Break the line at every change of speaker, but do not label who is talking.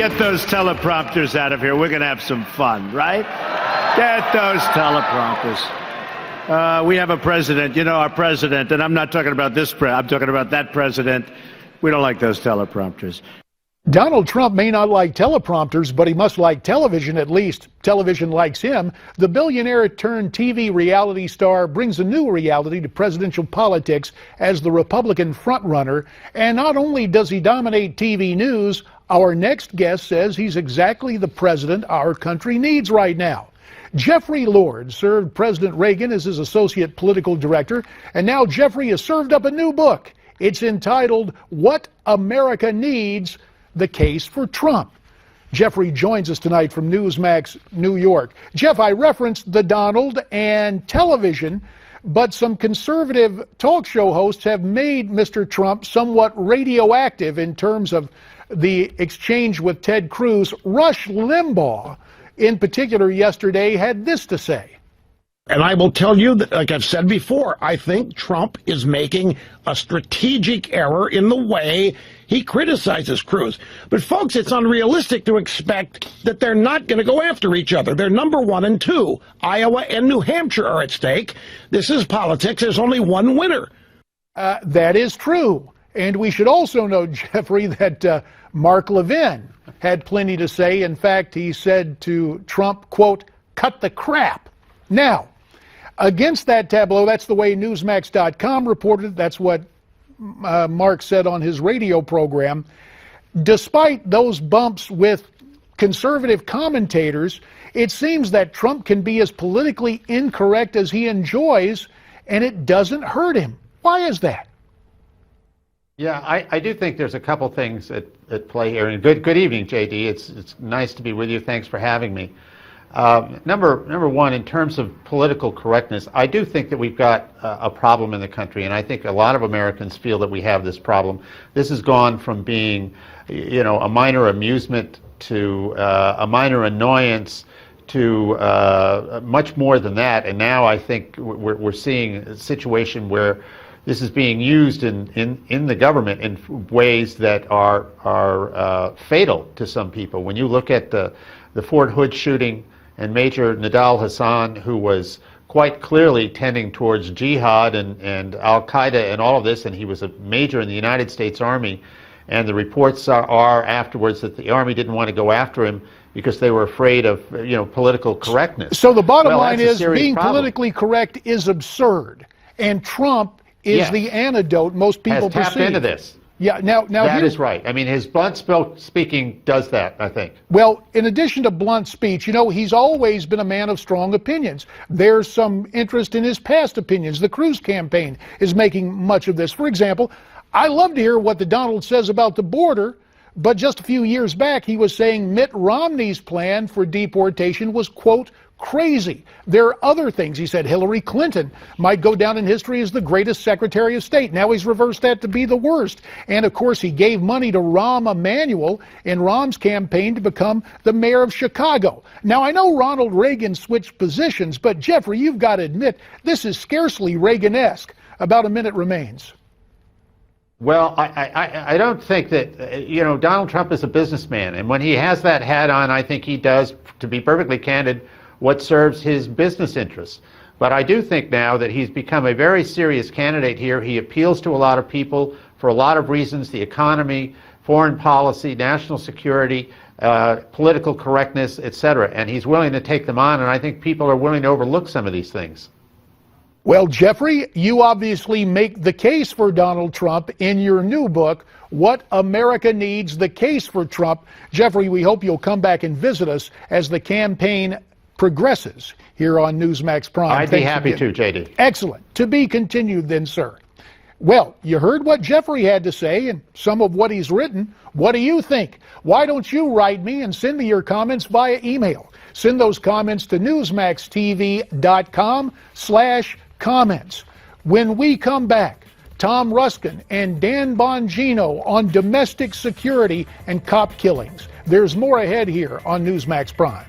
get those teleprompters out of here. We're going to have some fun, right? Get those teleprompters. We have a president, our president, and I'm not talking about this president, I'm talking about that president. We don't like those teleprompters.
Donald Trump may not like teleprompters, but he must like television at least. Television likes him. The billionaire turned TV reality star brings a new reality to presidential politics as the Republican frontrunner. And not only does he dominate TV news, our next guest says he's exactly the president our country needs right now. Jeffrey Lord served President Reagan as his associate political director, and now Jeffrey has served up a new book. It's entitled, What America Needs: The Case for Trump. Jeffrey joins us tonight from Newsmax, New York. Jeff, I referenced the Donald and television, but some conservative talk show hosts have made Mr. Trump somewhat radioactive in terms of the exchange with Ted Cruz. Rush Limbaugh, in particular, yesterday had this to say.
And I will tell you that, like I've said before, I think Trump is making a strategic error in the way he criticizes Cruz. But folks, it's unrealistic to expect that they're not going to go after each other. They're number 1 and 2. Iowa and New Hampshire are at stake. This is politics. There's only one winner.
That is true. And we should also know, Jeffrey, that Mark Levin had plenty to say. In fact, he said to Trump, quote, cut the crap. Now, against that tableau, that's the way Newsmax.com reported. That's what Mark said on his radio program. Despite those bumps with conservative commentators, it seems that Trump can be as politically incorrect as he enjoys, and it doesn't hurt him. Why is that?
Yeah, I do think there's a couple things at play here. And good evening, JD. It's nice to be with you. Thanks for having me. Number one, in terms of political correctness, I do think that we've got a problem in the country, and I think a lot of Americans feel that we have this problem. This has gone from being, a minor amusement to a minor annoyance to much more than that. And now I think we're seeing a situation where this is being used in the government in ways that are fatal to some people. When you look at the Fort Hood shooting and Major Nidal Hassan, who was quite clearly tending towards jihad and al-Qaeda and all of this, and he was a major in the United States Army, and the reports are afterwards that the Army didn't want to go after him because they were afraid of political correctness.
So the bottom line is being politically correct is absurd, and Trump is the antidote most people perceive.
Has tapped into this.
Yeah, now
that is right. I mean, his blunt speaking does that, I think.
Well, in addition to blunt speech, he's always been a man of strong opinions. There's some interest in his past opinions. The Cruz campaign is making much of this. For example, I love to hear what the Donald says about the border, but just a few years back, he was saying Mitt Romney's plan for deportation was, quote, crazy. There are other things. He said Hillary Clinton might go down in history as the greatest Secretary of State. Now he's reversed that to be the worst. And of course, he gave money to Rahm Emanuel in Rahm's campaign to become the mayor of Chicago. Now I know Ronald Reagan switched positions, but Jeffrey, you've got to admit, this is scarcely Reagan-esque. About a minute remains.
Well, I don't think that, Donald Trump is a businessman. And when he has that hat on, I think he does, to be perfectly candid, what serves his business interests. But I do think now that he's become a very serious candidate here. He appeals to a lot of people for a lot of reasons: the economy, foreign policy, national security, political correctness, etc. And he's willing to take them on, and I think people are willing to overlook some of these things.
Well, Jeffrey, you obviously make the case for Donald Trump in your new book, What America Needs: The Case for Trump. Jeffrey, we hope you'll come back and visit us as the campaign progresses here on Newsmax Prime.
I'd be happy to, JD.
Excellent. To be continued then, sir. Well, you heard what Jeffrey had to say and some of what he's written. What do you think? Why don't you write me and send me your comments via email? Send those comments to newsmaxtv.com/comments. When we come back, Tom Ruskin and Dan Bongino on domestic security and cop killings. There's more ahead here on Newsmax Prime.